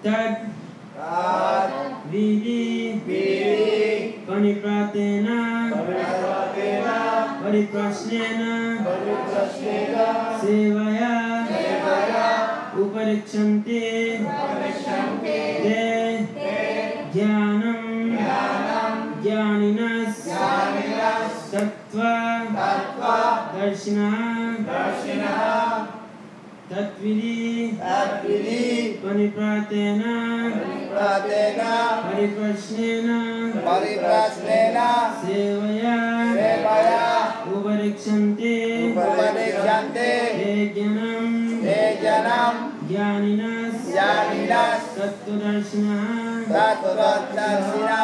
Tad Vidi Panipratena Pariprasnena Sevaya Uparikshante De Jnanam Jnaninas Tattva Darshina Tatvidi Panipratena Pariprasnena Sevaya Uparikshante Jnanam Jnaninas Tattvadarshina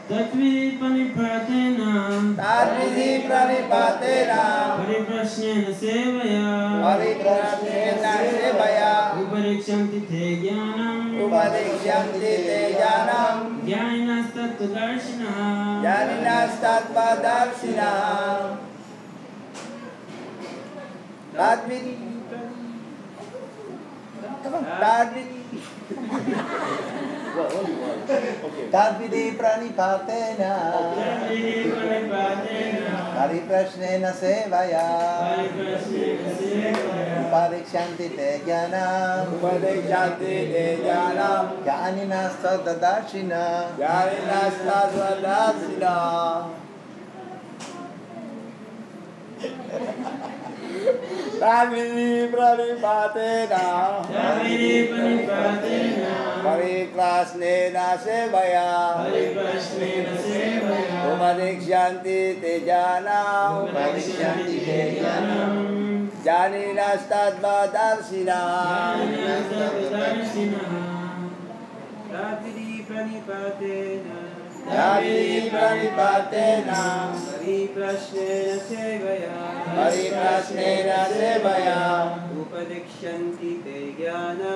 Tatvidi Panipratena Pariprasnena Sevaya Uparikshante Te Jnanam Jnaninas Tattvadarshina Tadvidi pranipatena Pariprasnena Sevaya Uparikshanti Te Jnanam Jnaninas Tattvadarshina Tadvidi pranipatena Pariprasnena Sevaya Upadikshyanti Te Jnanam Jnaninas Tattvadarshina Tatvidi Panipratena Pariprasnena Sevaya Upadikshyanti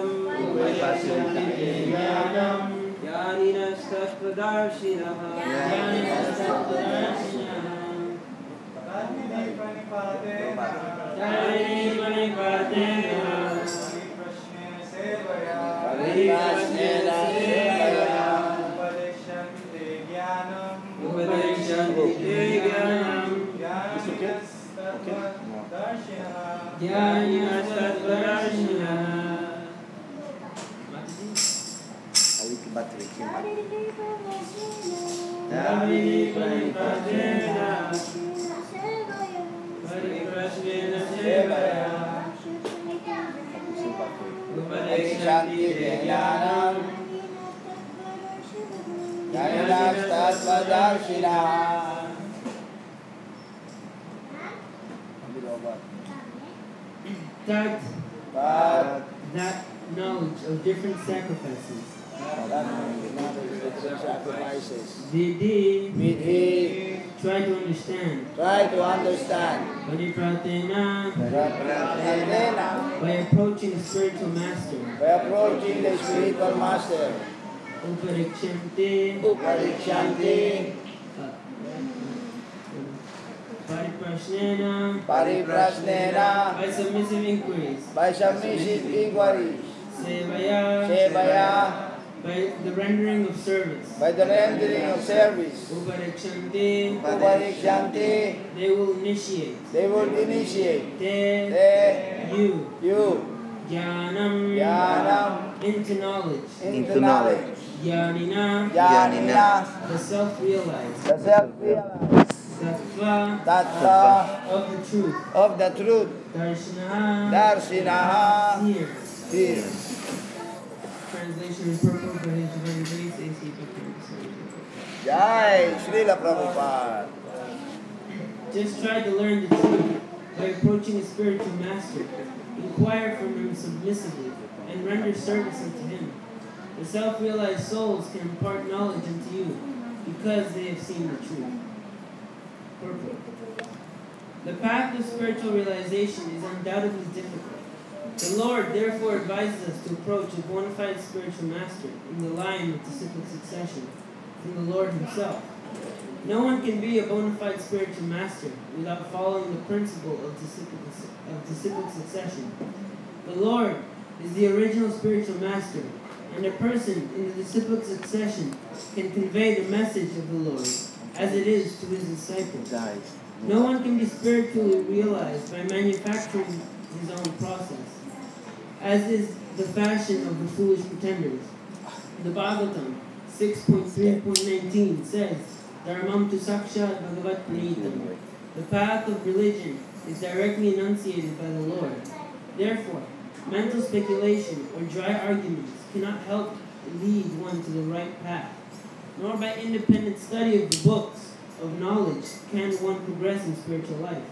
Te Jnanam Jnaninas Tattvadarshina Tatvidi Panipratena Pariprasnena Sevaya Upadikshyanti Te Jnanam Jnaninas Tattvadarshina Tatvidi Panipratena Pariprasnena Sevaya Upadikshyanti Te Jnanam Jnaninas Tattvadarshina That knowledge of different sacrifices. Vidhi. Try to understand. Panipratena. By approaching the spiritual master. Uparikshante. Pariprasnena. By submissive inquiries. Sevaya. By the rendering of service. Uparikshante. They will initiate. You. Jnanam. Into knowledge. Jnanina. The self-realized. Tattva. Of the truth. Darshinaha. Seers. Translation in purport by His Divine Grace, A.C. Jai Srila Prabhupada. Just try to learn the truth by approaching a spiritual master. Inquire from him submissively and render service unto him. The self-realized souls can impart knowledge unto you because they have seen the truth. Purport. The path of spiritual realization is undoubtedly difficult. The Lord therefore advises us to approach a bona fide spiritual master in the line of disciplic succession from the Lord Himself. No one can be a bona fide spiritual master without following the principle of disciplic succession. The Lord is the original spiritual master, and a person in the disciplic succession can convey the message of the Lord as it is to his disciples. No one can be spiritually realized by manufacturing his own process, as is the fashion of the foolish pretenders. The Bhagavatam 6.3.19 says, Dharmam tu sakshat bhagavat pranitam. The path of religion is directly enunciated by the Lord. Therefore, mental speculation or dry arguments cannot help lead one to the right path, nor by independent study of the books of knowledge can one progress in spiritual life.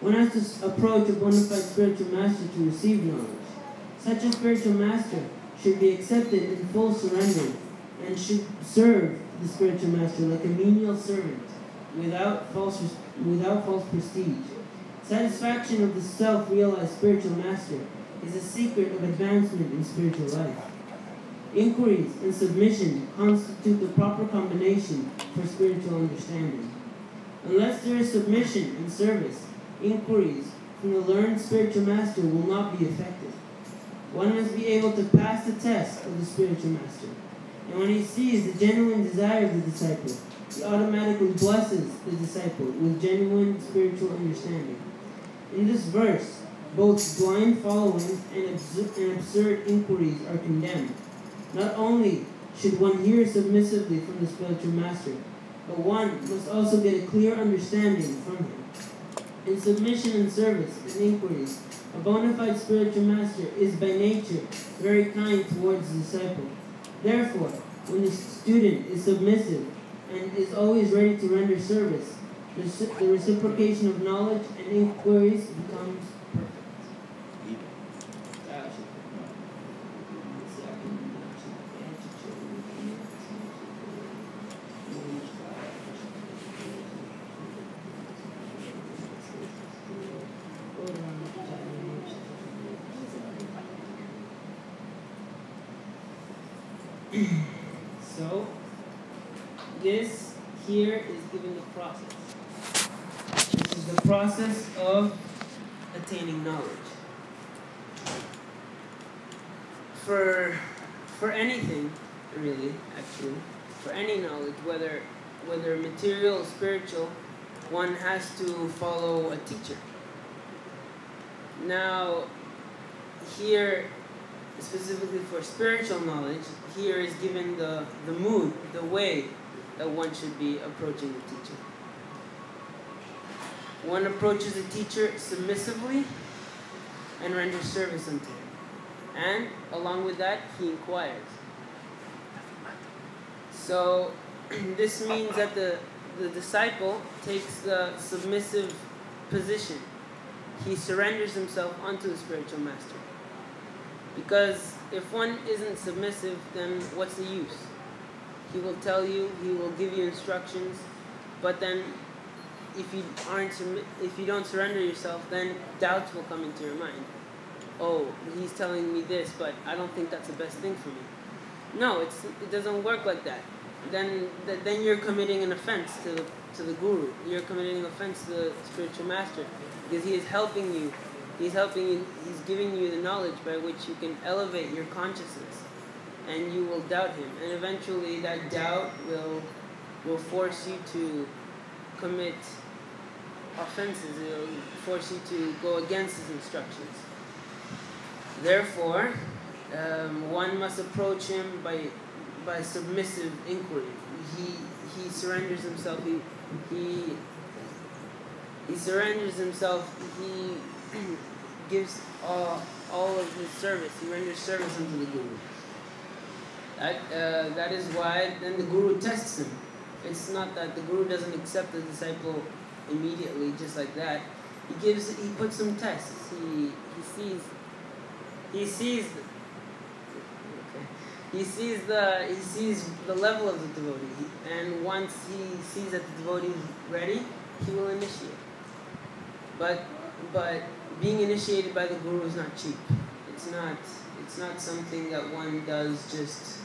One has to approach a bona fide spiritual master to receive knowledge. Such a spiritual master should be accepted in full surrender and should serve the spiritual master like a menial servant without false prestige. Satisfaction of the self-realized spiritual master is a secret of advancement in spiritual life. Inquiries and submission constitute the proper combination for spiritual understanding. Unless there is submission and service, inquiries from the learned spiritual master will not be effective. One must be able to pass the test of the spiritual master. And when he sees the genuine desire of the disciple, he automatically blesses the disciple with genuine spiritual understanding. In this verse, both blind following and absurd inquiries are condemned. Not only should one hear submissively from the spiritual master, but one must also get a clear understanding from him. In submission and service and inquiries, a bona fide spiritual master is by nature very kind towards the disciple. Therefore, when the student is submissive and is always ready to render service, the reciprocation of knowledge and inquiries becomes perfect. So, this here is given the process. This is the process of attaining knowledge. For anything, really, actually, for any knowledge, whether material or spiritual, one has to follow a teacher. Now, here, specifically for spiritual knowledge, here is given the mood, the way that one should be approaching the teacher. One approaches the teacher submissively and renders service unto him. And along with that, he inquires. So this means that the disciple takes the submissive position. He surrenders himself unto the spiritual master. Because if one isn't submissive, then what's the use? He will tell you, he will give you instructions, but then if you don't surrender yourself, then doubts will come into your mind. Oh, he's telling me this, but I don't think that's the best thing for me. No, it doesn't work like that. Then you're committing an offense to the guru. You're committing an offense to the spiritual master, because he is helping you. He's helping you. He's giving you the knowledge by which you can elevate your consciousness, and you will doubt him. And eventually, that doubt will force you to commit offenses. It will force you to go against his instructions. Therefore, one must approach him by submissive inquiry. He surrenders himself. He surrenders himself. He gives all of his service. He renders service unto the guru. That is why then the guru tests him. It's not that the guru doesn't accept the disciple immediately, just like that. He puts some tests. He sees the level of the devotee, and once he sees that the devotee is ready, he will initiate. But being initiated by the guru is not cheap. It's not something that one does just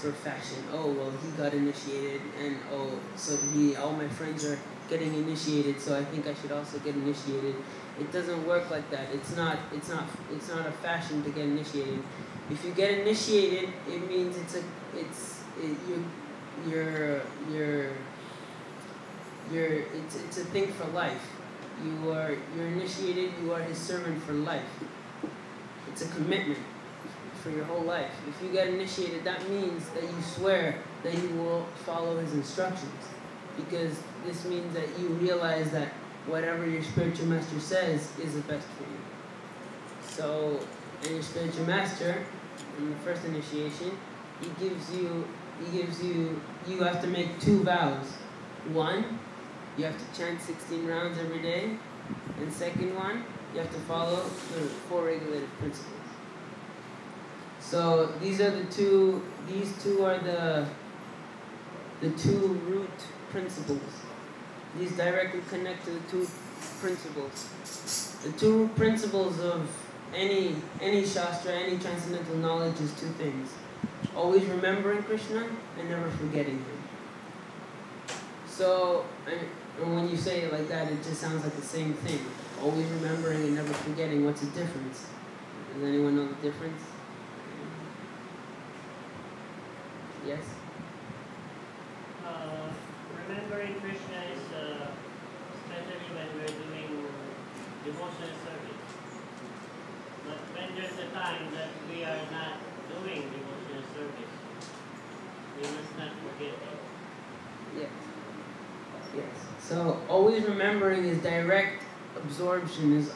for fashion. Oh well, he got initiated, and oh, so did he. All my friends are getting initiated, so I think I should also get initiated. It doesn't work like that. It's not a fashion to get initiated. If you get initiated, it means it's a thing for life. You're initiated. You are his servant for life. It's a commitment for your whole life. If you get initiated, that means that you swear that you will follow his instructions, because this means that you realize that whatever your spiritual master says is the best for you. So, and your spiritual master, in the first initiation, you have to make 2 vows. One, you have to chant 16 rounds every day, and second one, you have to follow the 4 regulative principles. So these two are the 2 root principles. These directly connect to the 2 principles. The 2 root principles of any shastra, any transcendental knowledge is 2 things. Always remembering Krishna and never forgetting him. So, and when you say it like that, it just sounds like the same thing. Always remembering and never forgetting. What's the difference? Does anyone know the difference? Yes? Remembering Krishna is especially when we're doing devotional service. But when there's a time that we are not doing devotional service, we must not forget it. Yes. Yes. So always remembering is direct absorption, is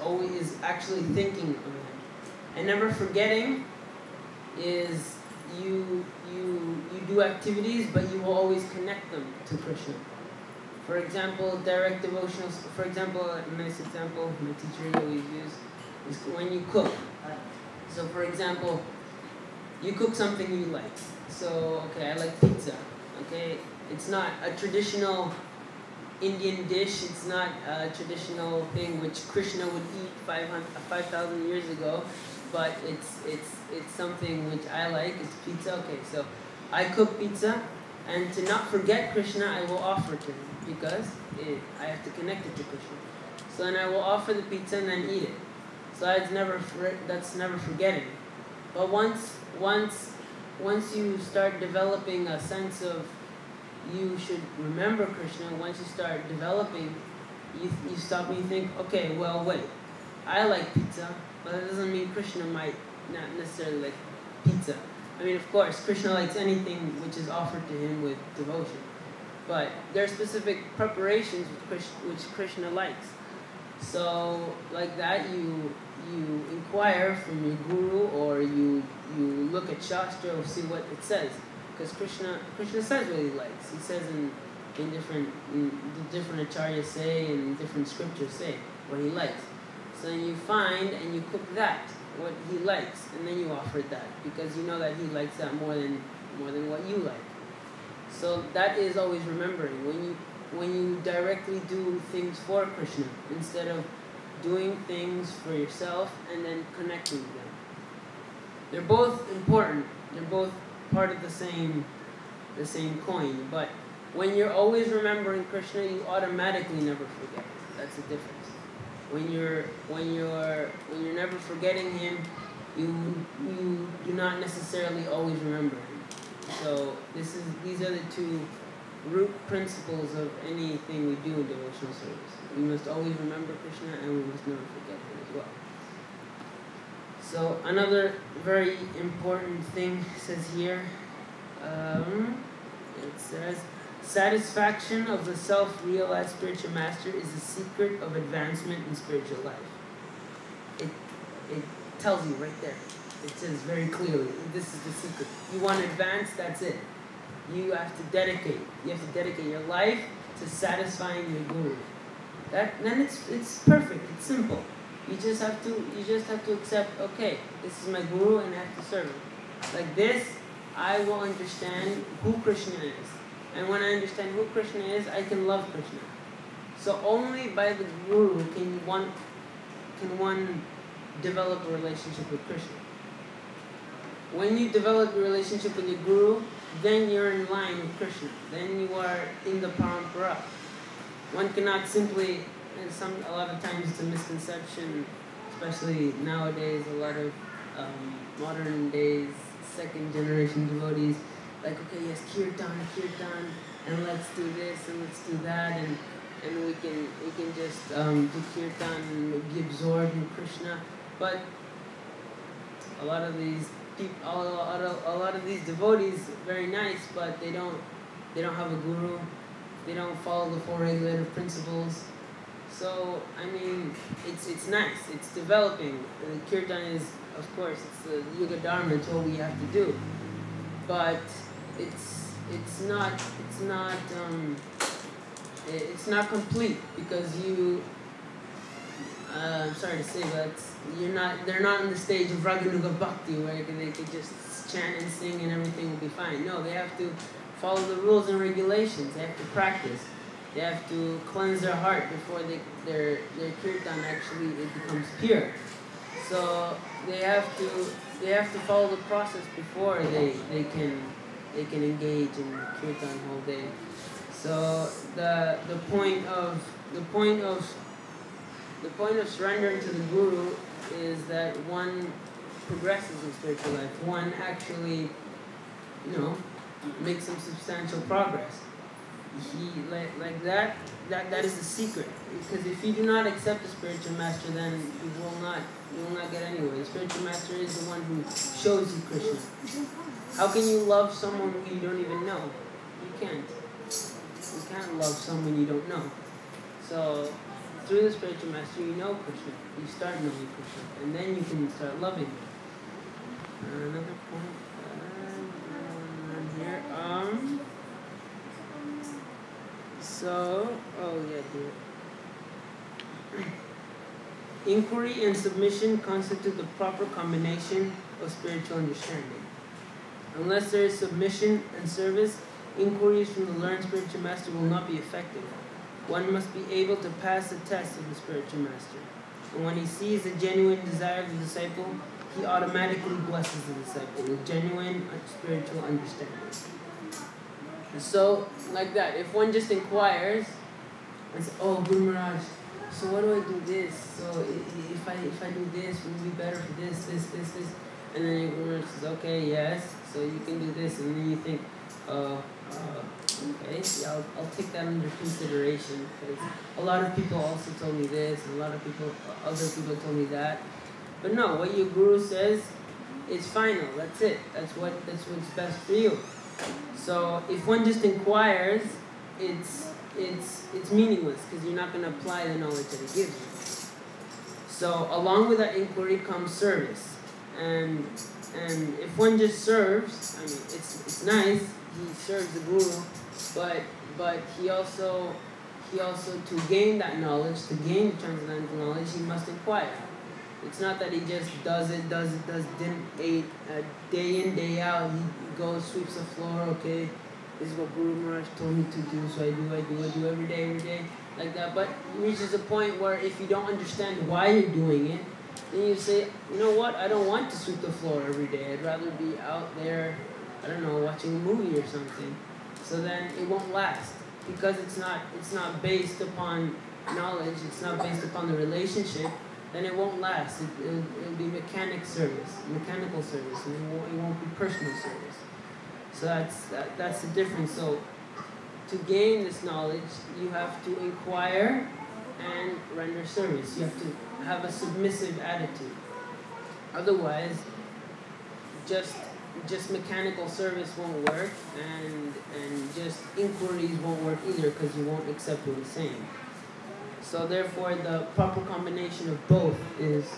actually thinking of him. And never forgetting is you do activities, but you will always connect them to Krishna. For example, direct devotional. For example, a nice example my teacher always uses is when you cook. So, for example, you cook something you like. So, okay, I like pizza. Okay, it's not a traditional Indian dish. It's not a traditional thing which Krishna would eat 5,000 years ago. But it's something which I like. It's pizza. Okay, so I cook pizza, and to not forget Krishna, I will offer to him because I have to connect it to Krishna. So then I will offer the pizza and then eat it. So that's never forgetting. But once you start developing a sense of you should remember Krishna, once you start developing, you stop and you think, okay, well, wait, I like pizza. But that doesn't mean Krishna might not necessarily like pizza. I mean, of course, Krishna likes anything which is offered to him with devotion. But there are specific preparations which Krishna likes. So, like that, you inquire from your guru, or you look at Shastra or see what it says. Because Krishna says what he likes. He says in different acharyas say, and different scriptures say what he likes. So then you find and you cook that, what he likes, and then you offer that, because you know that he likes that more than what you like. So that is always remembering. When you directly do things for Krishna instead of doing things for yourself and then connecting them. They're both important. They're both part of the same coin. But when you're always remembering Krishna, you automatically never forget. That's the difference. When you're never forgetting him, you do not necessarily always remember him. So these are the 2 root principles of anything we do in devotional service. We must always remember Krishna, and we must never forget him as well. So another very important thing says here. It says, satisfaction of the self-realized spiritual master is the secret of advancement in spiritual life. It tells you right there. It says very clearly, this is the secret. You want to advance, that's it. You have to dedicate your life to satisfying your guru. Then it's perfect. It's simple. You just have to accept. Okay, this is my guru, and I have to serve him. Like this, I will understand who Krishna is, and when I understand who Krishna is, I can love Krishna. So only by the guru can one develop a relationship with Krishna. When you develop a relationship with your guru, then you're in line with Krishna. Then you are in the parampara. one cannot simply, and a lot of times it's a misconception, especially nowadays, a lot of modern days, second generation devotees, like, okay, yes, kirtan, and let's do this and let's do that, and we can just do kirtan and be absorbed in Krishna. But a lot of these people, a lot of these devotees, very nice, but they don't have a guru. They don't follow the 4 regulative principles. So I mean, it's nice. It's developing. The kirtan is, of course, it's the Yuga Dharma. It's what we have to do. But it's not complete, because I'm sorry to say, but they're not in the stage of Raganuga Bhakti where they could just chant and sing and everything will be fine. No, they have to follow the rules and regulations. They have to practice. They have to cleanse their heart before their kirtan actually it becomes pure. So they have to follow the process before they can engage in kirtan whole day. So the point of surrendering to the guru is that one progresses in spiritual life. One actually, makes some substantial progress. That is the secret. Because if you do not accept the spiritual master, then you will not get anywhere. The spiritual master is the one who shows you Krishna. How can you love someone who you don't even know? You can't. You can't love someone you don't know. So through the spiritual master, you know Krishna. You start knowing Krishna, and then you can start loving him. Another point here. Here. Inquiry and submission constitute the proper combination of spiritual understanding. Unless there is submission and service, inquiries from the learned spiritual master will not be effective. One must be able to pass the test of the spiritual master. And when he sees the genuine desire of the disciple, he automatically blesses the disciple with genuine spiritual understanding. So, like that, if one just inquires and says, oh, Guru Maharaj, so what do I do this? So if I do this, will it be better for this, and then your Guru Maharaj says, okay, yes, so you can do this, and then you think, okay, yeah, I'll take that under consideration, because a lot of people also told me this, and other people told me that. But no, what your Guru says is final. That's it. That's what's best for you. So if one just inquires, it's meaningless, because you're not going to apply the knowledge that it gives you. So along with that inquiry comes service, and if one just serves, I mean, it's nice. He serves the Guru, but he also to gain that knowledge, to gain the transcendental knowledge, he must inquire. It's not that he just does day in, day out. He goes, sweeps the floor, okay, this is what Guru Maharaj told me to do, so I do every day, like that. But it reaches a point where if you don't understand why you're doing it, then you say, you know what, I don't want to sweep the floor every day. I'd rather be out there, I don't know, watching a movie or something. So then it won't last, because it's not based upon knowledge, it's not based upon the relationship. Then it won't last. It'll be mechanical service, and it won't be personal service. So that's the difference. So to gain this knowledge, you have to inquire and render service. You have to have a submissive attitude. Otherwise, just mechanical service won't work, and just inquiries won't work either, because you won't accept what he's saying. So therefore, the proper combination of both is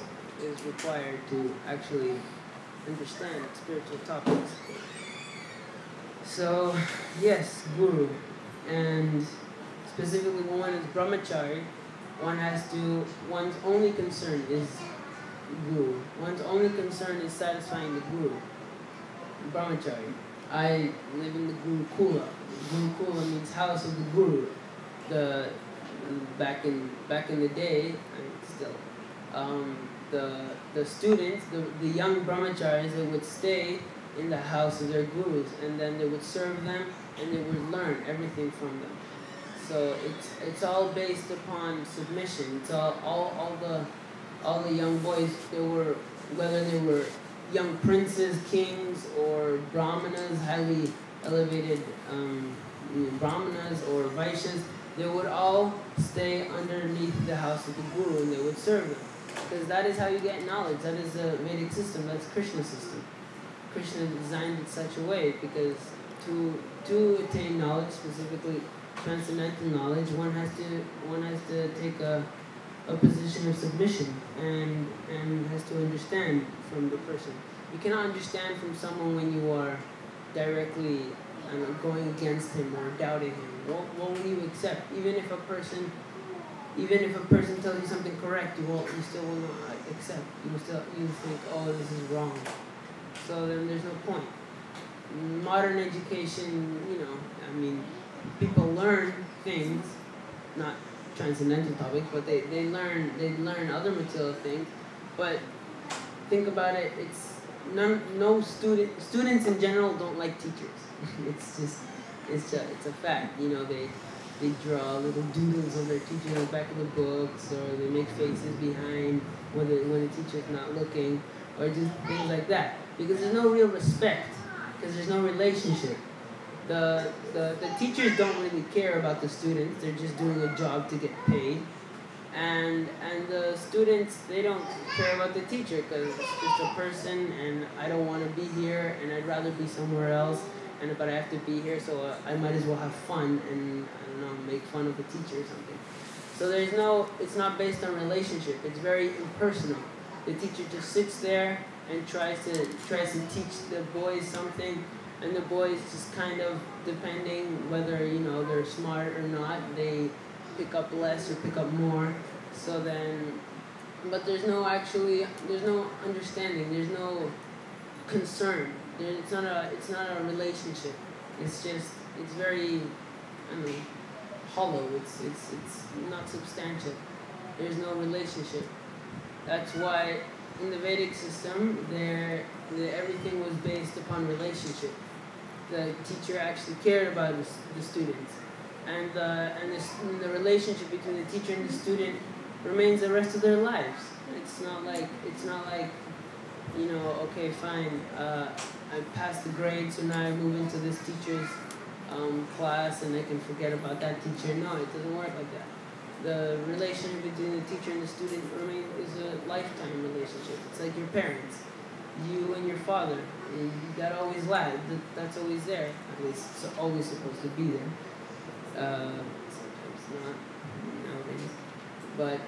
required to actually understand spiritual topics. So, yes, Guru. And specifically when one is brahmachari, one's only concern is Guru. One's only concern is satisfying the Guru. Brahmachari. I live in the Gurukula. Gurukula means house of the Guru. Back in the day, the students, the young brahmacharis, they would stay in the house of their gurus, and then they would serve them, and they would learn everything from them. So it's all based upon submission. It's all the young boys, whether they were young princes, kings, or brahmanas, highly elevated brahmanas or vaishyas, they would all stay underneath the house of the guru and they would serve them. Because that is how you get knowledge. That is the Vedic system. That's Krishna's system. Krishna designed it such a way because to attain knowledge, specifically transcendental knowledge, one has to take a position of submission and has to understand from the person. You cannot understand from someone when you are directly going against him or doubting him. What will you accept? Even if a person tells you something correct, you still will not accept. You think, oh, this is wrong. So then there's no point. Modern education, people learn things, not transcendental topics, but they learn other material things. But think about it, students in general don't like teachers. it's a fact. They draw little doodles of their teacher on the back of the books, or they make faces behind when the teacher's not looking, or just things like that. Because there's no real respect, because there's no relationship. The teachers don't really care about the students. They're just doing a job to get paid. And the students, they don't care about the teacher because it's just a person and I don't want to be here and I'd rather be somewhere else. But I have to be here, so I might as well have fun and, make fun of the teacher or something. So it's not based on relationship. It's very impersonal. The teacher just sits there and tries to teach the boys something, and the boys just kind of, depending whether, they're smart or not, they pick up less or pick up more. So then, but there's no understanding, there's no concern. It's not a relationship. It's very, hollow. It's not substantial. There's no relationship. That's why in the Vedic system, everything was based upon relationship. The teacher actually cared about the students, and the relationship between the teacher and the student remains the rest of their lives. It's not like okay, fine, I passed the grade, so now I move into this teacher's class and I can forget about that teacher. No, it doesn't work like that. The relationship between the teacher and the student is a lifetime relationship. It's like your parents, you and your father. That always lasts. That's always there. At least it's always supposed to be there. Sometimes not nowadays, but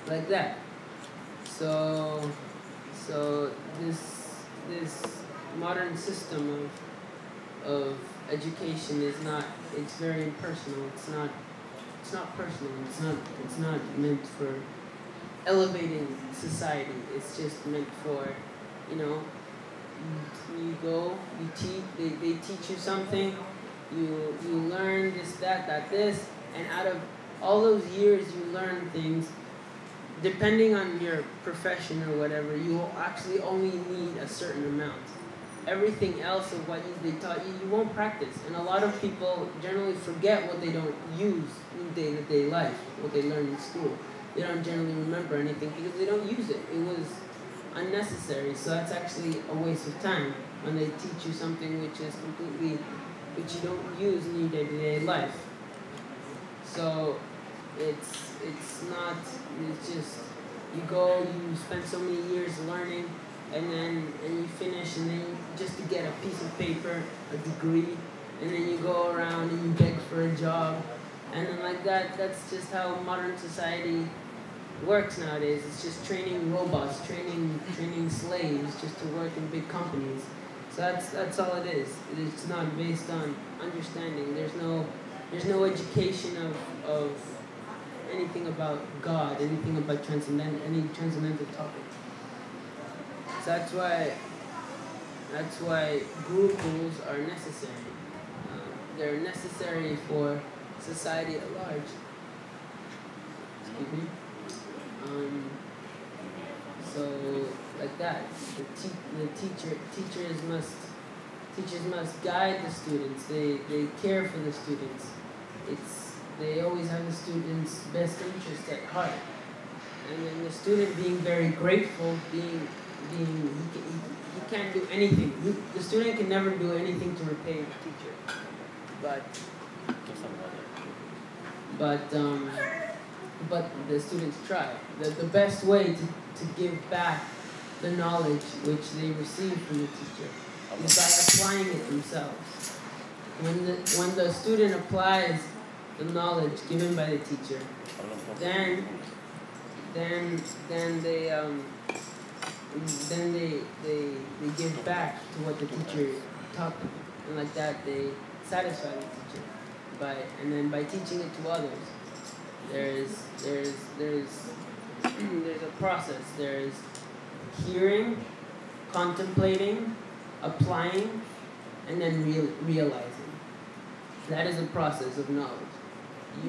like that. So this modern system of education it's very impersonal. It's not personal. It's not meant for elevating society. It's just meant for, you go, you teach, they teach you something, you learn this, and out of all those years you learn things. Depending on your profession or whatever, you will actually only need a certain amount. Everything else of what they taught you, you won't practice. And a lot of people generally forget what they don't use in day-to-day life, what they learn in school. They don't generally remember anything because they don't use it. It was unnecessary, so that's actually a waste of time when they teach you something which you don't use in your day-to-day life. So it's just, you go, you spend so many years learning, and you finish, and then just to get a piece of paper, a degree, and then you go around and you beg for a job, and then like that's just how modern society works nowadays. It's just training robots, training slaves just to work in big companies. So that's all it is. It's not based on understanding. There's no education of anything about God, anything about any transcendental topic. So that's why gurukuls are necessary. They're necessary for society at large. Excuse me. So like that, teachers must guide the students. They care for the students. they always have the student's best interest at heart. And then the student being very grateful, he can't do anything. The student can never do anything to repay the teacher. But the students try. The best way to give back the knowledge which they receive from the teacher is by applying it themselves. When the student applies the knowledge given by the teacher, then they give back to what the teacher taught them, and like that they satisfy the teacher by teaching it to others. There's a process. There's hearing, contemplating, applying, and then realizing. That is a process of knowledge.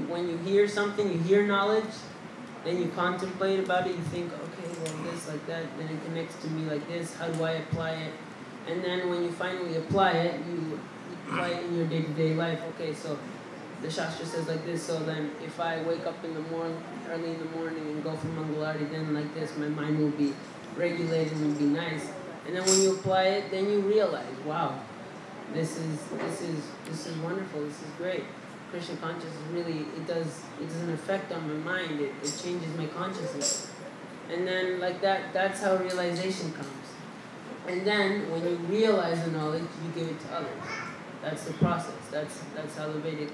When you hear something, you hear knowledge, then you contemplate about it, you think, okay, well, this, like that, then it connects to me like this, how do I apply it? And then when you finally apply it, you apply it in your day-to-day life. Okay, so the Shastra says like this, so then if I wake up in the morning, early in the morning and go for Mangalarti, then like this, my mind will be regulated and will be nice. And then when you apply it, then you realize, wow, this is wonderful, this is great. Krishna consciousness really, it does an effect on my mind, it changes my consciousness. And then like that, that's how realization comes. And then when you realize the knowledge, you give it to others. That's the process. That's how the Vedic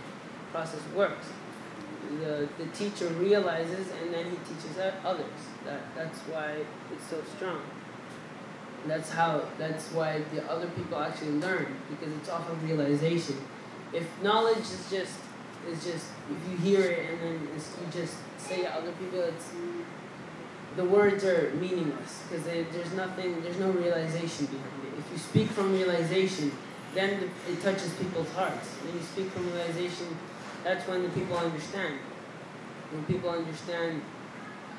process works. The teacher realizes and then he teaches others. That's why it's so strong. That's why the other people actually learn, because it's off of realization. If knowledge is just if you hear it and then you just say to other people, the words are meaningless because there's no realization behind it. If you speak from realization, then it touches people's hearts. When you speak from realization, that's when the people understand. When people understand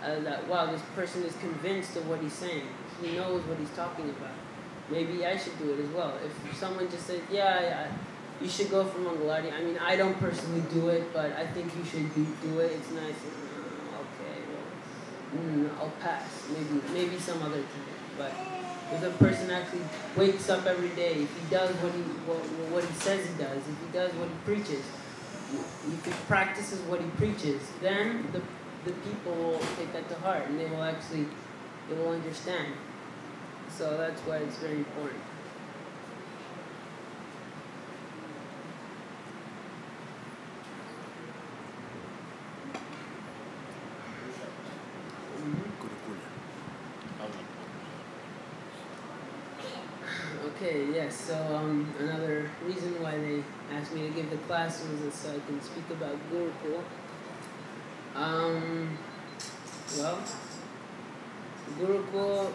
that, wow, this person is convinced of what he's saying. He knows what he's talking about. Maybe I should do it as well. If someone just says, yeah, you should go for Mangalarti. I mean, I don't personally do it, but I think you should do it. It's nice. Okay, well, I'll pass. Maybe some other time. But if a person actually wakes up every day, if he does what he says he does, if he does what he preaches, if he practices what he preaches, then the people will take that to heart and they will understand. So that's why it's very important. Okay, yes, so another reason why they asked me to give the class was so I can speak about Gurukul. Well, Gurukul,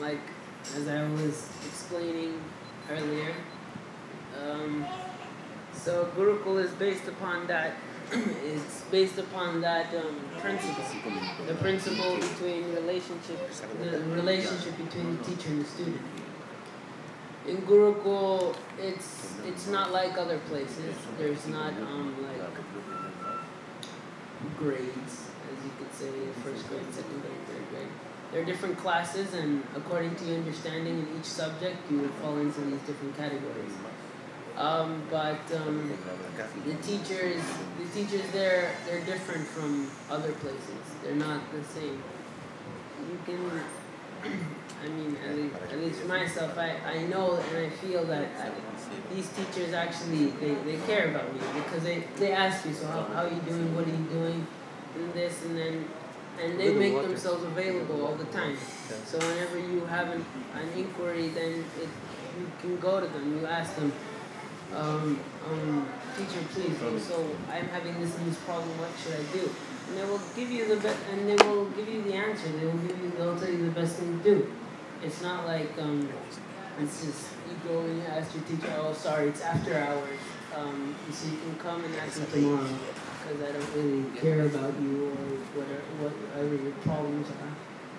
like as I was explaining earlier, so Gurukul is based upon that. It's based upon that principle, the principle between the relationship between the teacher and the student. In Gurukul, it's not like other places. There's not like grades, as you could say, first grade, second grade, third grade. There are different classes, and according to your understanding in each subject, you will fall into these different categories. But the teachers they're different from other places. They're not the same. You can, I mean, at least for myself, I know and I feel that these teachers actually, they care about me, because they ask you, so how are you doing, what are you doing, and this and then, and they make themselves available all the time. So whenever you have an inquiry, then you can go to them, you ask them, teacher, please, so I'm having this and this problem, what should I do? And they will give you the answer. They'll tell you the best thing to do. It's not like it's just you go and you ask your teacher, oh sorry, it's after hours. So you can come and ask me tomorrow, because I don't really care about you or whatever your problems are.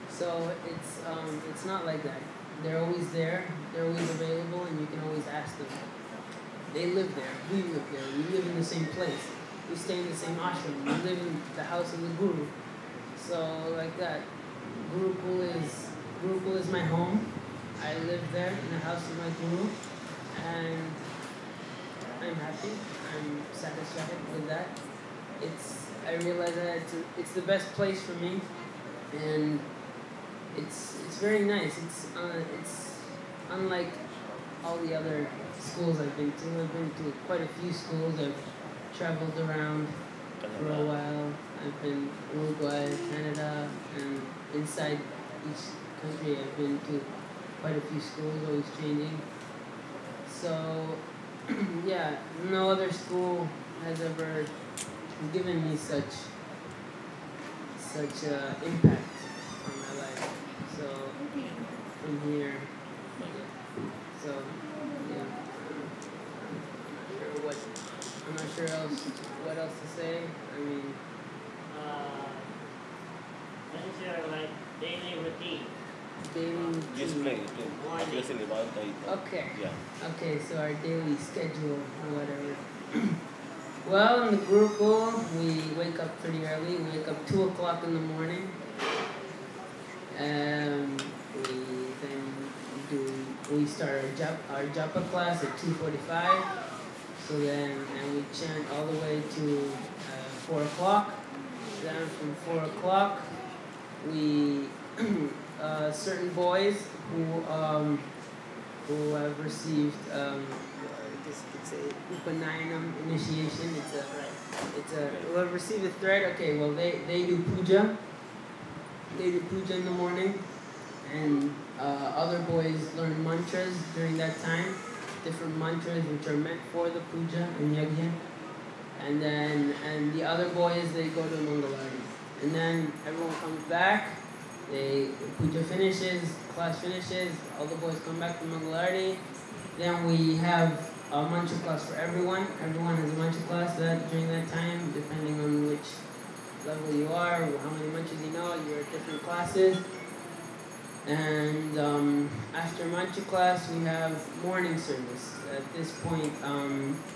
So it's not like that. They're always there. They're always available, and you can always ask them. They live there. We live there. We live in the same place. we stay in the same ashram. We live in the house of the guru. So like that. Gurukul is my home. I live there in the house of my guru, and I'm happy. I'm satisfied with that. I realize that it's the best place for me, and it's very nice. It's unlike all the other schools I've been to. I've been to quite a few schools. I've traveled around for a while. I've been Uruguay, Canada, and inside each country I've been to quite a few schools, always changing. So, yeah, no other school has ever given me such impact on my life. So, from here, so, yeah, I'm not sure what else to say. I mean, what is your like daily routine? Just play. Obviously, Okay. Yeah. Okay, so our daily schedule or whatever. Well, in the Gurukul, we wake up pretty early. We wake up 2 o'clock in the morning. We start our japa class at 2:45. So then, and we chant all the way to 4 o'clock. Then from 4 o'clock, we certain boys who have received it's a Upanayam initiation. Who have received a thread. Okay, well they do puja. They do puja in the morning, and other boys learn mantras during that time. Different mantras which are meant for the puja and yajna. And the other boys, they go to Mangalarti. And then everyone comes back, puja finishes, class finishes, all the boys come back to Mangalarti. Then we have a mantra class for everyone. Everyone has a mantra class during that time, depending on which level you are, how many mantras you know, you're at different classes. And after mantra class, we have morning service. At this point,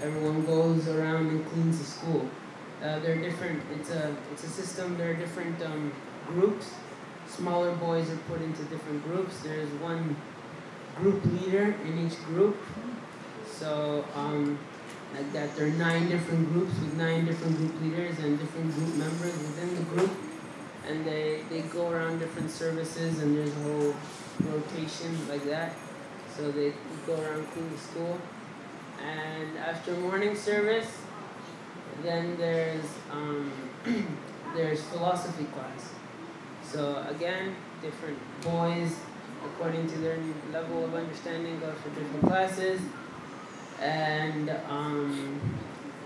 everyone goes around and cleans the school. There are different. It's a system. There are different groups. Smaller boys are put into different groups. There's one group leader in each group. So like that, there are 9 different groups with 9 different group leaders and different group members within the group. And they go around different services, and there's a whole rotation like that. So they go around clean the school. And after morning service, then there's philosophy class. So again, different boys, according to their level of understanding, go for different classes. And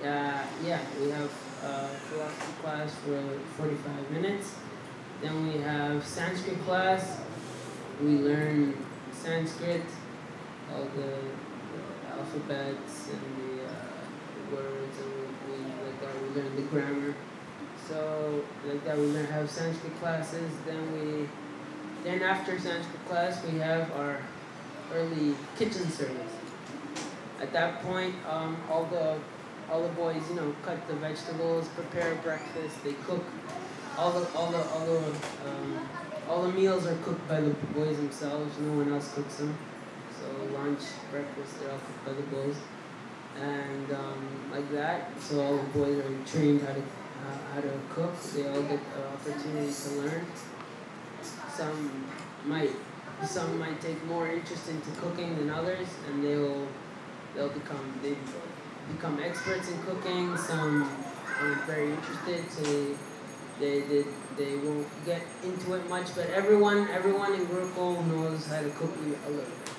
we have philosophy class for 45 minutes. Then we have Sanskrit class. We learn Sanskrit, all the alphabets and the words, and we learn the grammar. So like that, we have Sanskrit classes. Then after Sanskrit class, we have our early kitchen service. At that point, all the boys, cut the vegetables, prepare breakfast, they cook. All the meals are cooked by the boys themselves. No one else cooks them. So lunch, breakfast, they're all cooked by the boys, and like that. So all the boys are trained how to cook. They all get the opportunity to learn. Some might take more interest into cooking than others, and they become experts in cooking. Some aren't very interested, so they won't get into it much, but everyone in Gurukul knows how to cook a little bit.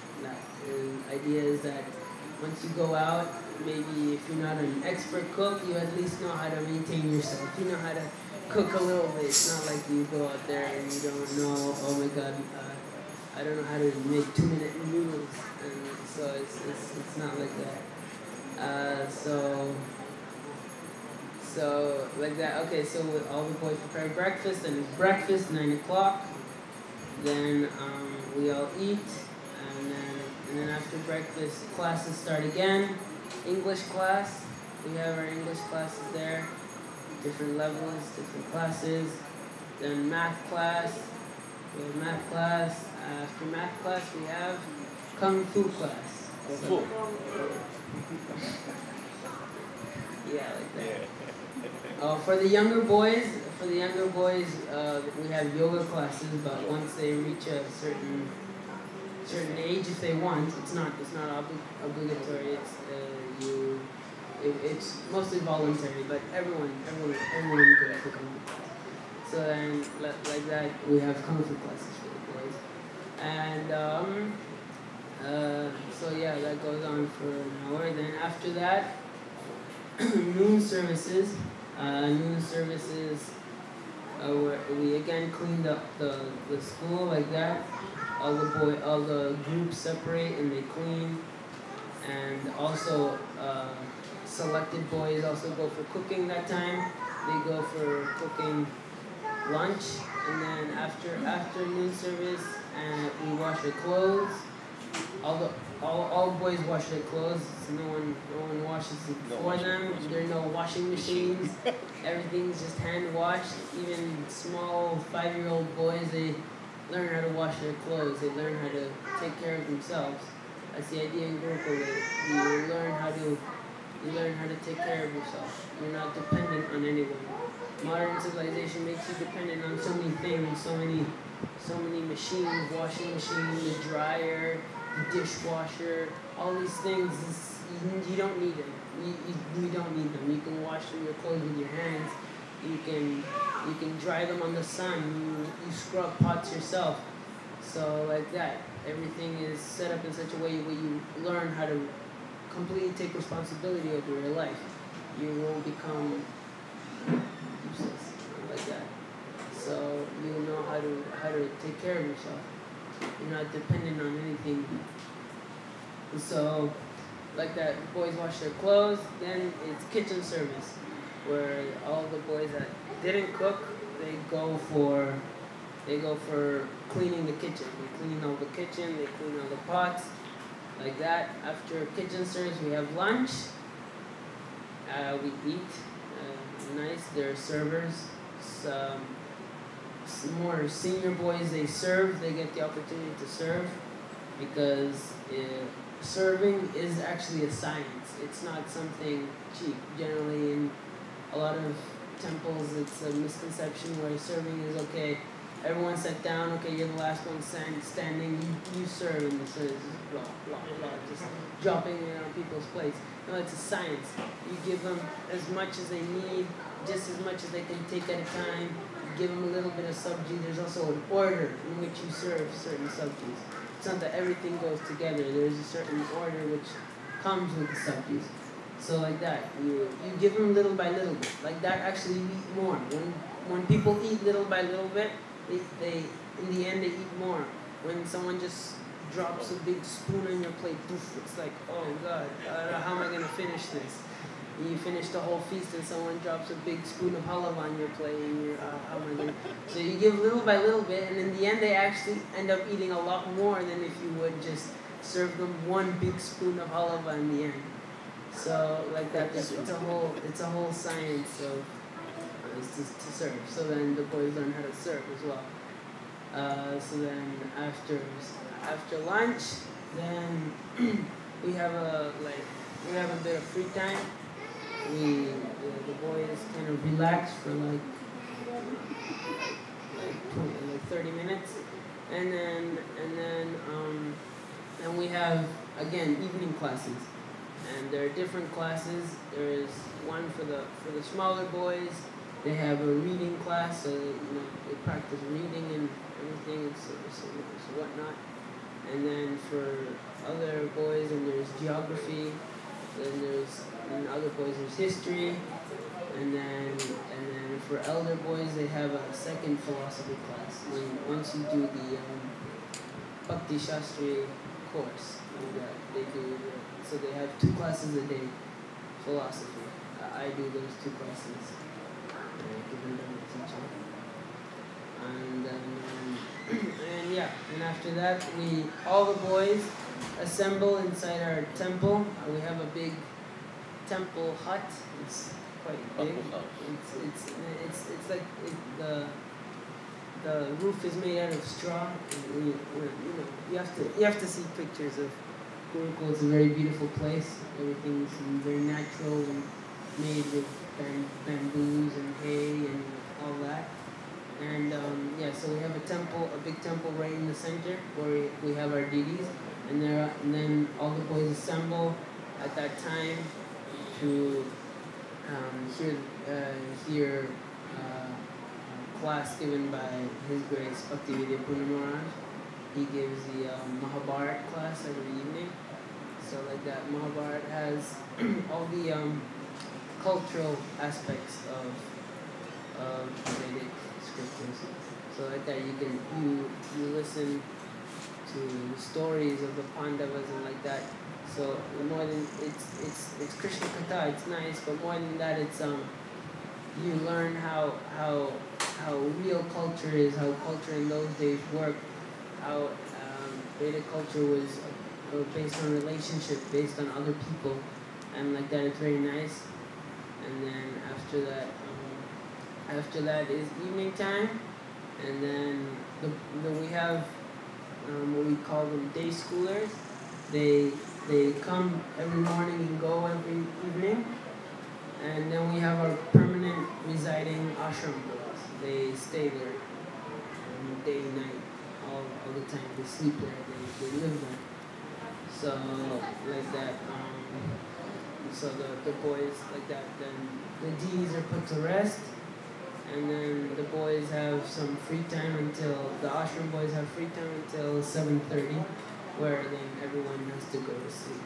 The idea is that once you go out, maybe if you're not an expert cook, you at least know how to maintain yourself. You know how to cook a little bit. It's not like you go out there and you don't know, oh my God, I don't know how to make 2-minute noodles. And so it's not like that. So like that. Okay, so all the boys prepare breakfast, and it's breakfast 9 o'clock. Then we all eat, and then after breakfast, classes start again. English class. We have our English classes there. different levels, different classes. Then math class. We have math class. After math class, we have Kung Fu class. Kung Fu. Yeah, like that. For the younger boys, we have yoga classes. But once they reach a certain age, if they want, it's not obligatory. It's mostly voluntary. But everyone goes to Kung Fu class. So then, like that, we have Kung Fu classes for the boys. And so yeah, that goes on for an hour. Then after that, noon services. Where we again cleaned up the school like that. All the groups separate and they clean. And also selected boys also go for cooking that time. They go for cooking lunch, and then after noon service, we wash our clothes. All boys wash their clothes. So no one washes it for them. There are no washing machines. Everything's just hand washed. Even small 5-year-old boys, they learn how to wash their clothes. They learn how to take care of themselves. That's the idea in Gopal. You learn how to take care of yourself. You're not dependent on anyone. Modern civilization makes you dependent on so many things, so many machines, washing machine, the dryer, the dishwasher, all these things. You don't need them. You don't need them. You can wash your clothes with your hands. You can dry them on the sun. You scrub pots yourself. So like that, everything is set up in such a way where you learn how to completely take responsibility over your life. You won't become useless like that. So you know how to take care of yourself. You're not dependent on anything. So like that, boys wash their clothes. Then it's kitchen service, where all the boys that didn't cook, they go for cleaning the kitchen. They clean all the kitchen. They clean all the pots. Like that. After kitchen service, we have lunch. We eat. Nice. There are servers. Some more senior boys, they serve. They get the opportunity to serve because serving is actually a science. It's not something cheap. Generally, in a lot of temples, it's a misconception where serving is okay. Everyone sat down. Okay, you're the last one standing. You serve, and so it's just blah blah blah, just dropping it on people's plates. No, it's a science. You give them as much as they need, just as much as they can take at a time. You give them a little bit of sabji. There's also an order in which you serve certain sabjis. It's not that everything goes together. There's a certain order which comes with the sabjis. So like that, you give them little by little bit. Like that, actually, you eat more. When people eat little by little bit, they in the end they eat more. When someone just drops a big spoon on your plate, poof, it's like, oh God, how am I gonna finish this? You finish the whole feast and someone drops a big spoon of halava on your plate, and you're, how am I gonna? So you give little by little bit, and in the end they actually end up eating a lot more than if you would just serve them one big spoon of halava in the end. So like that, it's a whole science of to serve. So then the boys learn how to serve as well. So then after lunch, then we have a bit of free time. The boys kind of relax for like 30 minutes, and then we have again evening classes, and there are different classes. There is one for the smaller boys. They have a reading class, so they practice reading and everything and so whatnot. And then for other boys, and there's geography. Then in other boys there's history, and then for elder boys they have a second philosophy class. Once you do the Bhakti Shastri course, they do. So they have 2 classes a day, philosophy. I do those 2 classes. Given them a teacher. And after that, all the boys assemble inside our temple. We have a big temple hut. It's quite big. It's like the roof is made out of straw. And you have to see pictures of Gurukul. It's a very beautiful place. Everything's very natural and made with bamboos and hay and all that. And so we have a big temple right in the center where we have our deities, and then all the boys assemble at that time to hear class given by His Grace Bhaktivedanta Purna Maharaj. He gives the Mahabharat class every evening. So like that, Mahabharat has all the cultural aspects of Vedic scriptures. So like that, you listen to stories of the Pandavas and like that. So more than it's Krishna Katha, it's nice, but more than that, it's you learn how real culture is, how culture in those days worked, how Vedic culture was based on relationship, based on other people, and like that, it's very nice. And then after that is evening time, and then we have what we call them day schoolers. They come every morning and go every evening, and then we have our permanent residing ashram boys. They stay there day and night, all the time. They sleep there. They live there. So like that. So the boys like that. Then the D's are put to rest, and then the boys have some free time until the ashram boys have free time until 7:30, where then everyone has to go to sleep.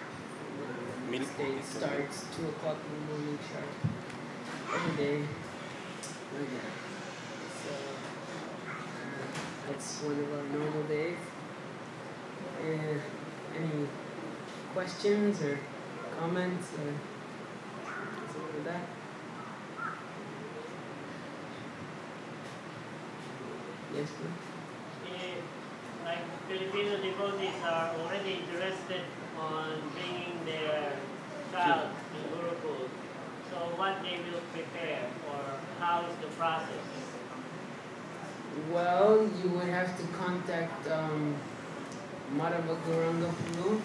The next day starts 2 o'clock in the morning sharp every day. Like that. So that's one of our normal days. Any questions or comments or something like that? Yes, please. Like Filipino devotees are already interested on bringing their child to Gurukul. So what they will prepare, or how is the process? Well, you would have to contact Madhava Gauranga Prabhu.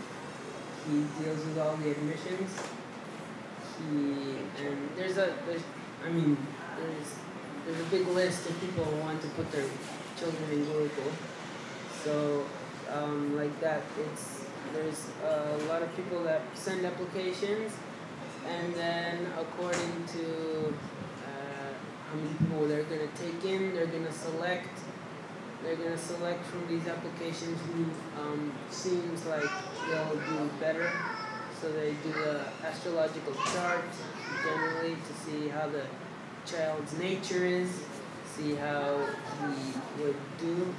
He deals with all the admissions. There's a big list of people who want to put their children in Gurukul. So like that, there's a lot of people that send applications, and then according to how many people they're going to take in, they're going to select from these applications who seems like they'll do better. So they do the astrological chart generally to see how the child's nature is, see how he would do,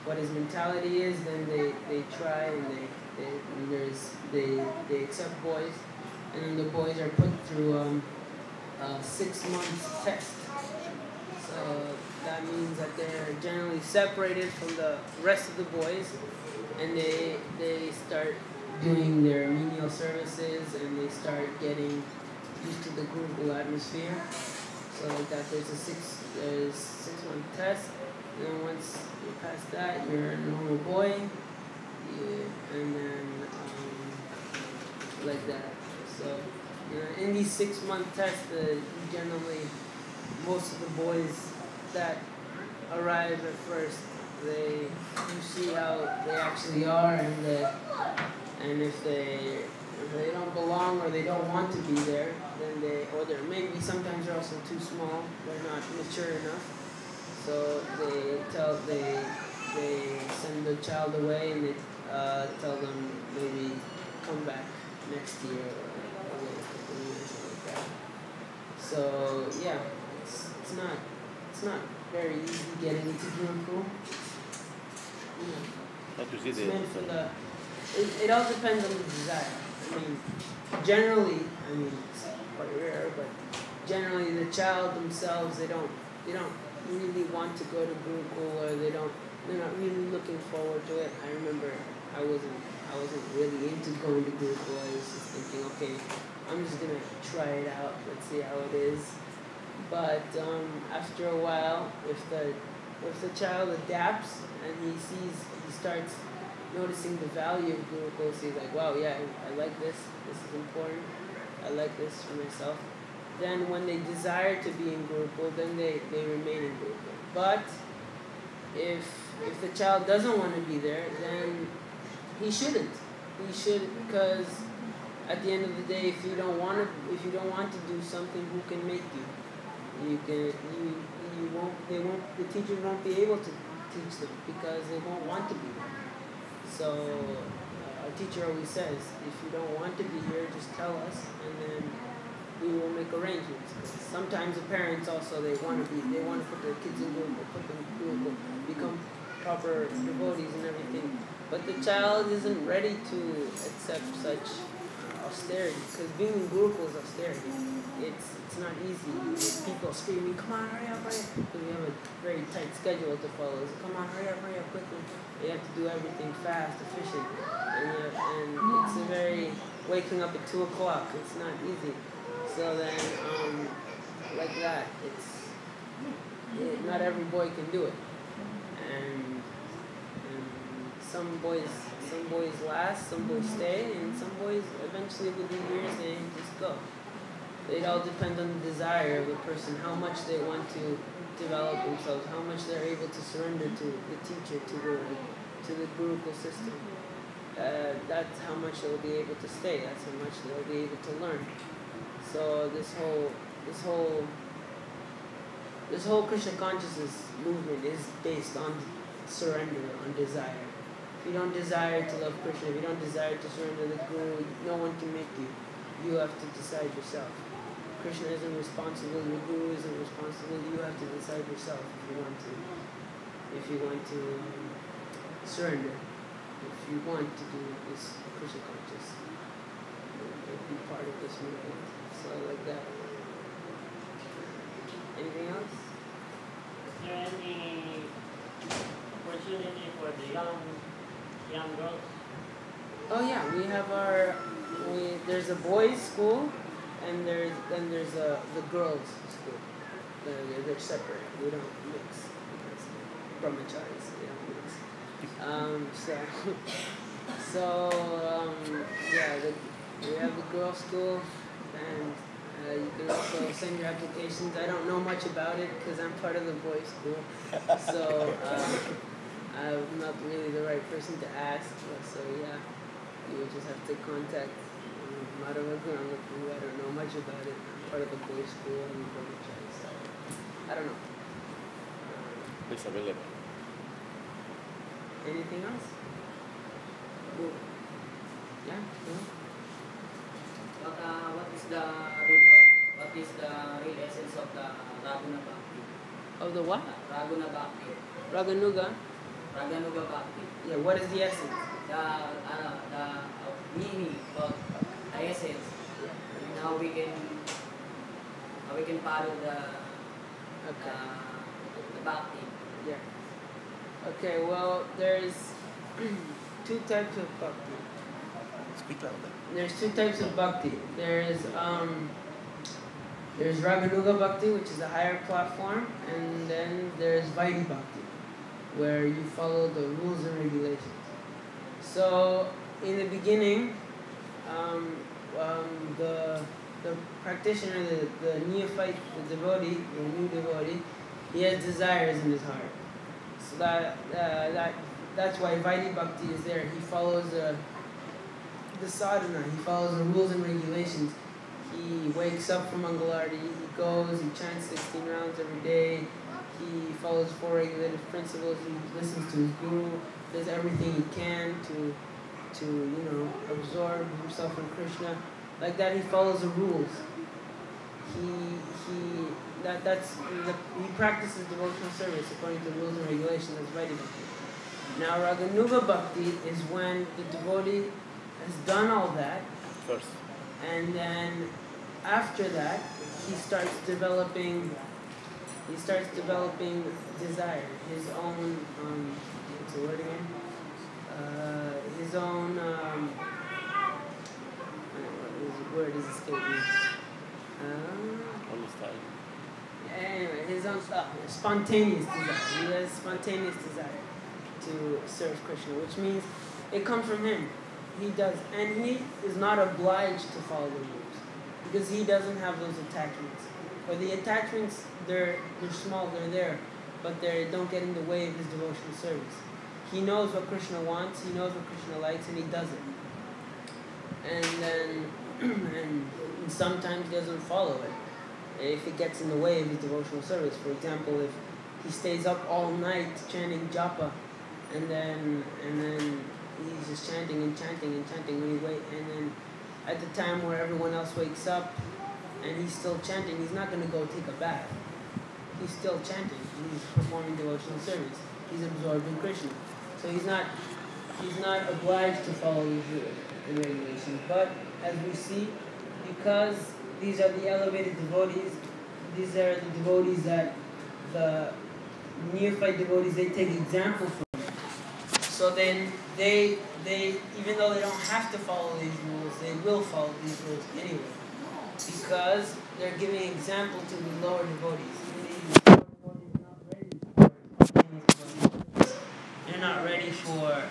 what his mentality is. Then they try and they accept boys, and then the boys are put through a 6 month test. So that means that they're generally separated from the rest of the boys, and they start doing their menial services, and they start getting used to the Gurukul atmosphere. So like that, there's a 6 month test, and then once you pass that, you're a normal boy, and then like that. So in these 6 month tests, generally most of the boys that arrive at first, you see how they actually are, and if they don't belong or they don't want to be there, then maybe sometimes they're also too small, they're not mature enough. So they send the child away, and they tell them maybe come back next year or wait a couple of years or like that. So yeah, it's not very easy getting into Gurukul. It's meant for it all depends on the desire. Generally, it's quite rare, but generally the child themselves, they don't really want to go to Gurukul, or they're not really looking forward to it. I remember I wasn't really into going to Gurukul. I was just thinking, okay, I'm just gonna try it out. Let's see how it is. But after a while, if the child adapts and he starts noticing the value of Gurukul, so he's like, wow, yeah, I like this. This is important. I like this for myself. Then when they desire to be in Gurukul, then they remain in Gurukul. But if the child doesn't want to be there, then he shouldn't. He should, because at the end of the day, if you don't want to do something, who can make you? The teachers won't be able to teach them because they won't want to be there. So our teacher always says, if you don't want to be here, just tell us, and then we will make arrangements. Sometimes the parents also, they want to put their kids in Gurukul, put them in Gurukul, become proper devotees and everything. But the child isn't ready to accept such austerity, because being in Gurukul is austerity. It's not easy. People screaming, come on, hurry up, because we have a very tight schedule to follow. So come on, hurry up, quickly. You have to do everything fast, efficient, and it's a very waking up at 2 o'clock. It's not easy. So then, like that, not every boy can do it, and some boys last, some boys stay, and some boys eventually within years they just go. It all depends on the desire of the person, how much they want to develop themselves, how much they're able to surrender to the teacher, to the Gurukul system. That's how much they'll be able to stay. That's how much they'll be able to learn. So this whole Krishna consciousness movement is based on surrender, on desire. If you don't desire to love Krishna, if you don't desire to surrender the Guru, no one can make you. You have to decide yourself. Krishna isn't responsible, your Guru isn't responsible, you have to decide yourself if you want to surrender, if you want to do this Krishna conscious, be part of this movement. So like that. Anything else? Is there any opportunity for the young girls? Oh yeah, we have there's a boys' school, and there's the girls' school. They're separate. We don't mix. Brahmacharis, we don't mix. We have the girls' school, and you can also send your applications. I don't know much about it because I'm part of the boys' school, so I'm not really the right person to ask. So yeah, you would just have to contact Madhava Guru. I don't know much about it. I'm part of the boys' school and the Brahmachari, so I don't know. It's available. Anything else? Cool. Yeah? No? What is the real essence of the Raguna Bhakti? Of the what? Raguna Bhakti. Raganuga? Raganuga Bhakti. Yeah, what is the essence? The meaning of the essence. And how we can follow the Bhakti. Yeah. Okay, well, there's two types of bhakti. Speak louder. There's two types of bhakti. There's Raganuga Bhakti, which is a higher platform, and then there's Vaidhi Bhakti, where you follow the rules and regulations. So in the beginning, the practitioner, the neophyte, the devotee, the new devotee, he has desires in his heart. So that's why Vaidhi Bhakti is there. He follows the sadhana, he follows the rules and regulations. He wakes up for Mangalarti, he goes, he chants 16 rounds every day, he follows 4 regulative principles, he listens to his guru, does everything he can to absorb himself in Krishna. Like that, he follows the rules. He practices devotional service according to rules and regulations. That's Vaidhi Bhakti. Now, Raganuga Bhakti is when the devotee has done all that, First. and then after that, he starts developing he starts developing desire, his own, what's the word again? His own, his word is escaping me. Almost time. Anyway, his own spontaneous desire. He has spontaneous desire to serve Krishna, which means it comes from him. He does, and he is not obliged to follow the rules because he doesn't have those attachments. Or the attachments, they're small, they're there, but they don't get in the way of his devotional service. He knows what Krishna wants, he knows what Krishna likes, and he does it. And then, and sometimes he doesn't follow it if it gets in the way of his devotional service. For example, if he stays up all night chanting japa, and then he's just chanting and chanting and chanting when he and then at the time where everyone else wakes up and he's still chanting, he's not going to go take a bath. He's still chanting. He's performing devotional service. He's absorbed in Krishna. So he's not obliged to follow these rules and regulations. But as we see, because these are the elevated devotees, these are the devotees that the neophyte devotees, they take example from. So then they even though they don't have to follow these rules, they will follow these rules anyway, because they're giving example to the lower devotees. They're not ready for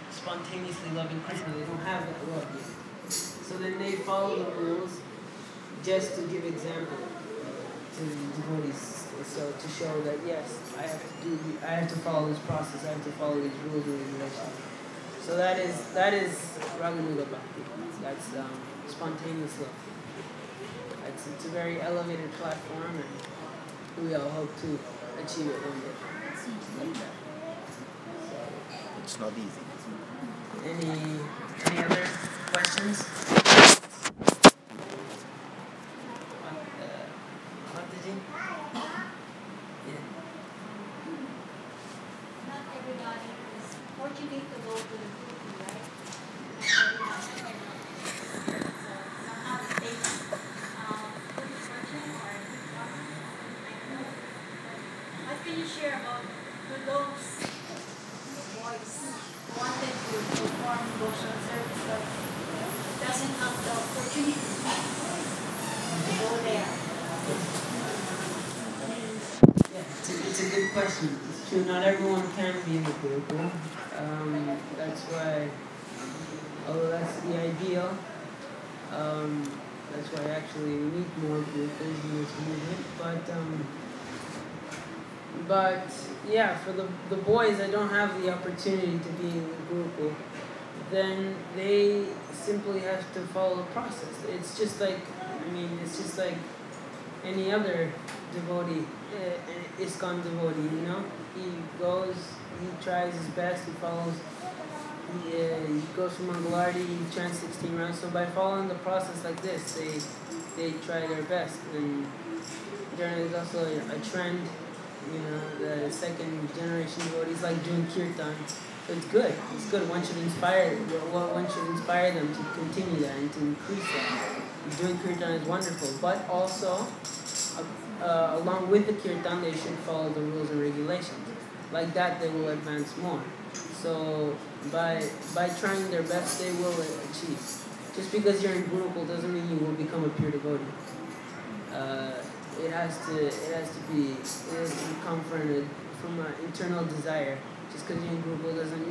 spontaneously loving Krishna. They don't have that love yet. So then they follow the rules just to give example to the devotees. So to show that yes, I have to follow this process. I have to follow these rules and regulations. So that is Raganuga Bhakti. That's spontaneous love. It's a very elevated platform, and we all hope to achieve it one day. Like that. So, It's not easy. any other questions? Mataji? Yeah. Not everybody is fortunate to go to the Guru, right? Not everybody cannot. So somehow it takes good fortune or good luck. I don't know. But what can you share about to those boys who wanted to perform devotional service but doesn't have the opportunity to go there? Yeah, it's a good question. It's true, not everyone can be in the Gurukul. That's why, although that's the ideal, that's why actually we need more Gurukuls in this movement. But yeah, for the boys that don't have the opportunity to be in the Gurukul, then they simply have to follow the process. It's just like any other devotee, an ISKCON devotee, you know? He goes, he tries his best, he follows, he goes for Mangalarti, he chants 16 rounds. So by following the process like this, they try their best. And there's also a trend, you know, the second generation devotees like doing kirtan. So it's good. It's good. One should inspire them to continue that and to increase that. Doing kirtan is wonderful, but also along with the kirtan, they should follow the rules and regulations. Like that, they will advance more. So by trying their best, they will achieve. Just because you're in Gurukul doesn't mean you will become a pure devotee. It has to come from an internal desire. Just because you're in Gurukul doesn't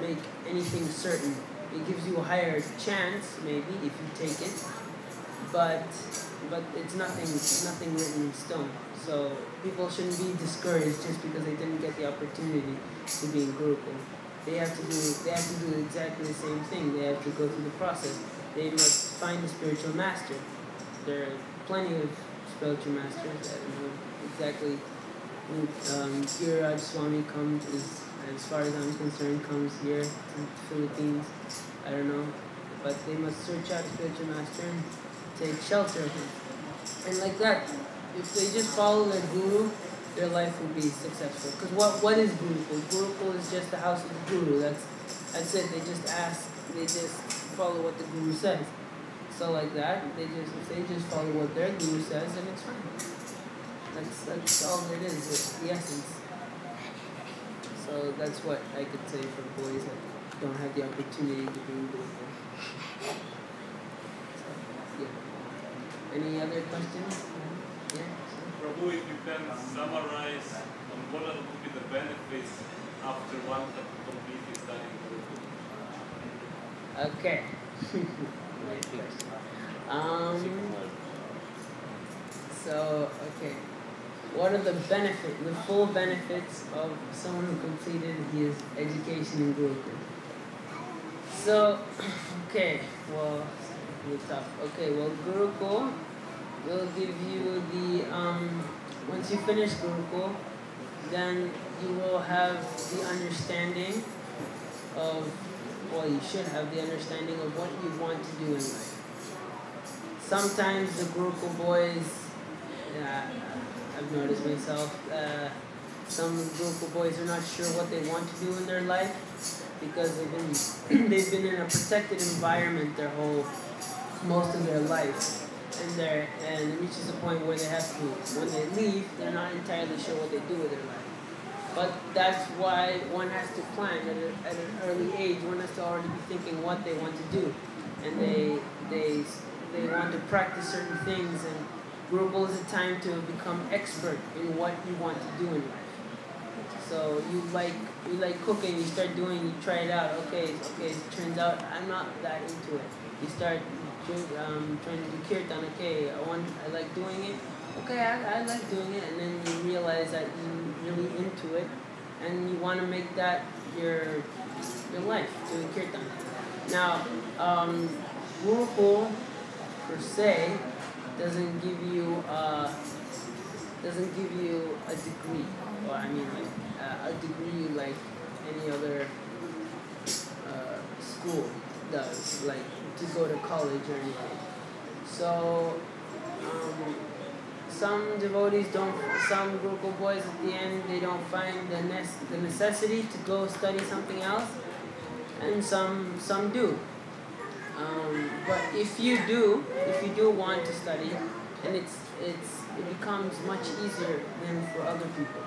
make anything certain. It gives you a higher chance, maybe, if you take it, but it's nothing written in stone. So people shouldn't be discouraged just because they didn't get the opportunity to be in Gurukul. They have to do exactly the same thing. They have to go through the process. They must find a spiritual master. There are plenty of spiritual masters. I don't know exactly. Giriraj Swami comes, as far as I'm concerned, comes here to the Philippines. I don't know, but they must search out a spiritual master and take shelter of him. And like that, if they just follow their guru, their life will be successful. Because what is Gurukul? Gurukul is just the house of the guru. That's it. They just follow what the guru says. So like that, if they just follow what their guru says, then it's fine. That's all it is, the essence. So that's what I could say for boys that don't have the opportunity to be Gopal. So, yeah. Any other questions? Yeah. Prabhu, if you can summarize on what would be the benefits after one completely studying Guru. Okay. So, okay. What are the full benefits of someone who completed his education in Gurukul? So, okay, well, it's tough. Okay, well, Gurukul will give you the, once you finish Gurukul, then you will have the understanding of, well, you should have the understanding of what you want to do in life. Sometimes the Gurukul boys, I've noticed myself, some Gurukul boys are not sure what they want to do in their life because they've been in a protected environment most of their life, and it reaches a point where they have to, when they leave, they're not entirely sure what they do with their life. But that's why one has to plan at an early age. One has to already be thinking what they want to do, and they want to practice certain things. And Gurukul is a time to become expert in what you want to do in life. So you like cooking, you start doing, you try it out. Okay, it turns out I'm not that into it. You start trying to do kirtan. Okay, I like doing it. Okay, I like doing it, and then you realize that you're really into it, and you want to make that your life, doing kirtan. Now, Gurukul per se doesn't give you a degree, or I mean a degree like any other school does, like to go to college or anything. So some devotees some Gurukul boys at the end, they don't find the necessity to go study something else, and some do. But if you do want to study, and it becomes much easier than for other people,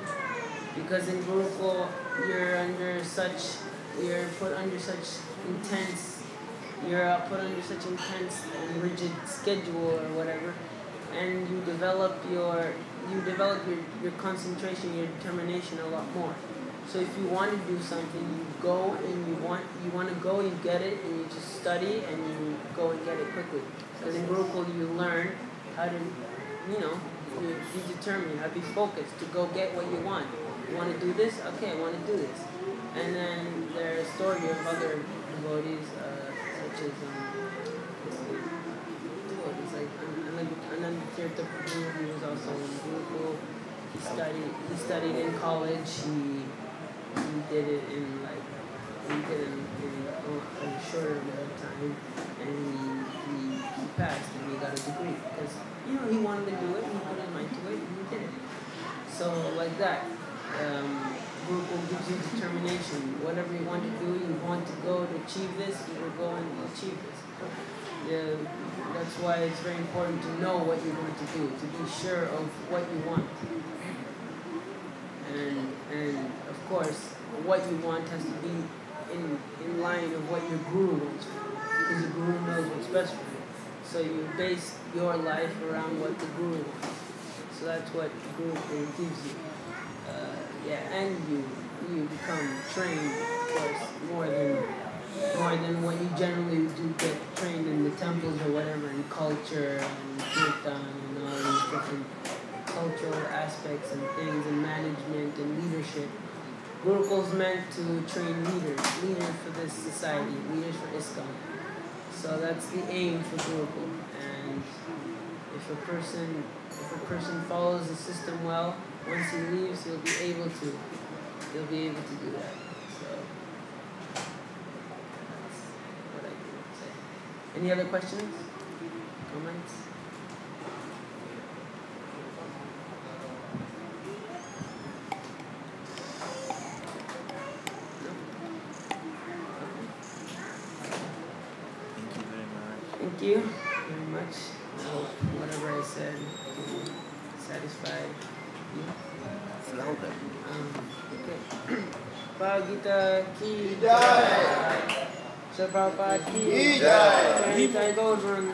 because in Gurukul you're put under such intense and rigid schedule or whatever, and you develop your concentration, your determination a lot more. So if you want to do something, you go and you want to go, you get it, and you just study and you go and get it quickly. Because in Gurukul you learn how to, you be determined, how to be focused to go get what you want. You want to do this? Okay, I want to do this. And then there's a story of other devotees, such as devotees like Ananda Prabhu, he was also in Gurukul. He studied in college. He did it in a shorter amount of time, and he passed and he got a degree because he wanted to do it, he put his mind to it, and he did it. So like that, Gurukul gives you determination. Whatever you want to do, you want to go to achieve this, you will go and achieve this. That's why it's very important to know what you're going to do, to be sure of what you want. And of course, what you want has to be in line of what your guru wants for you, because the guru knows what's best for you. So you base your life around what the guru wants. So that's what the guru gives you. And you become trained, of course, more than what you generally do get trained in the temples or whatever, in culture and kirtan and all these different cultural aspects and things, and management and leadership. Gurukul's meant to train leaders for this society, leaders for ISKCON. So that's the aim for Gurukul. And if a person follows the system well, once he leaves, he'll be able to do that. So that's what I can say. Any other questions? Comments? Thank you. very much. I hope whatever I said satisfied you. It's louder. Okay. Bhagavad-Gita ki jai. Sir Prabhupada ki jai. Jai Gold Run.